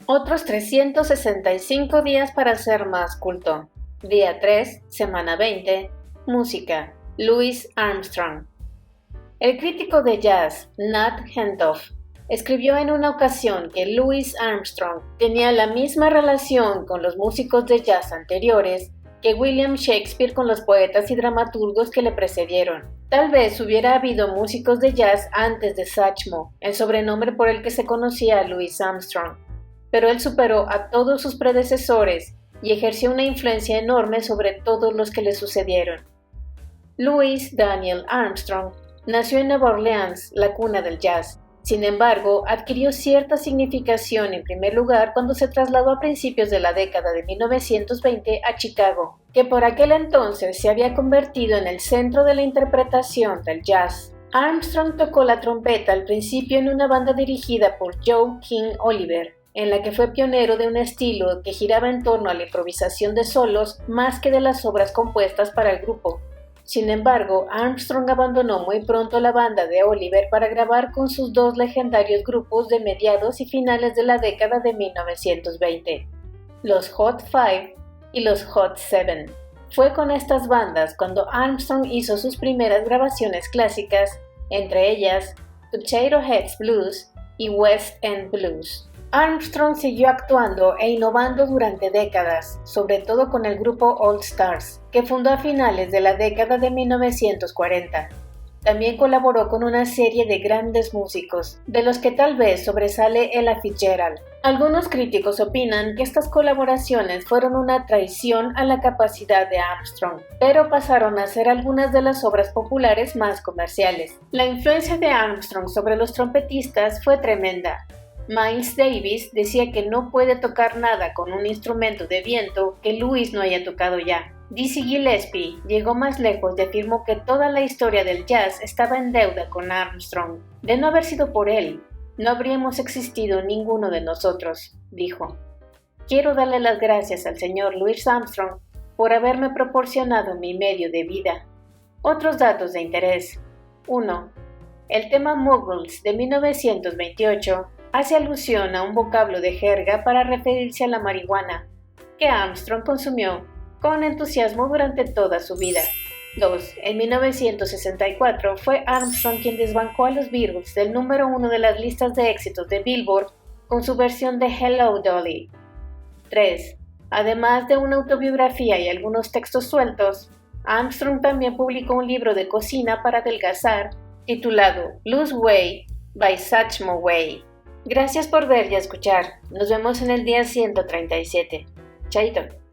Otros 365 días para ser más culto. Día 3, semana 20. Música. Louis Armstrong. El crítico de jazz, Nat Hentoff, escribió en una ocasión que Louis Armstrong tenía la misma relación con los músicos de jazz anteriores que William Shakespeare con los poetas y dramaturgos que le precedieron. Tal vez hubiera habido músicos de jazz antes de Satchmo, el sobrenombre por el que se conocía a Louis Armstrong, pero él superó a todos sus predecesores y ejerció una influencia enorme sobre todos los que le sucedieron. Louis Daniel Armstrong nació en Nueva Orleans, la cuna del jazz. Sin embargo, adquirió cierta significación en primer lugar cuando se trasladó a principios de la década de 1920 a Chicago, que por aquel entonces se había convertido en el centro de la interpretación del jazz. Armstrong tocó la trompeta al principio en una banda dirigida por Joe King Oliver, en la que fue pionero de un estilo que giraba en torno a la improvisación de solos más que de las obras compuestas para el grupo. Sin embargo, Armstrong abandonó muy pronto la banda de Oliver para grabar con sus dos legendarios grupos de mediados y finales de la década de 1920, los Hot 5 y los Hot 7. Fue con estas bandas cuando Armstrong hizo sus primeras grabaciones clásicas, entre ellas Potato Heads Blues y West End Blues. Armstrong siguió actuando e innovando durante décadas, sobre todo con el grupo All Stars, que fundó a finales de la década de 1940. También colaboró con una serie de grandes músicos, de los que tal vez sobresale Ella Fitzgerald. Algunos críticos opinan que estas colaboraciones fueron una traición a la capacidad de Armstrong, pero pasaron a ser algunas de las obras populares más comerciales. La influencia de Armstrong sobre los trompetistas fue tremenda. Miles Davis decía que no puede tocar nada con un instrumento de viento que Louis no haya tocado ya. Dizzy Gillespie llegó más lejos y afirmó que toda la historia del jazz estaba en deuda con Armstrong. De no haber sido por él, no habríamos existido ninguno de nosotros, dijo. Quiero darle las gracias al señor Louis Armstrong por haberme proporcionado mi medio de vida. Otros datos de interés. 1. El tema Muggles de 1928 hace alusión a un vocablo de jerga para referirse a la marihuana, que Armstrong consumió con entusiasmo durante toda su vida. 2. En 1964 fue Armstrong quien desbancó a los Beatles del número 1 de las listas de éxitos de Billboard con su versión de Hello Dolly. 3. Además de una autobiografía y algunos textos sueltos, Armstrong también publicó un libro de cocina para adelgazar titulado Lose Weight by Satchmo Whey. Gracias por ver y escuchar. Nos vemos en el día 137. Chaito.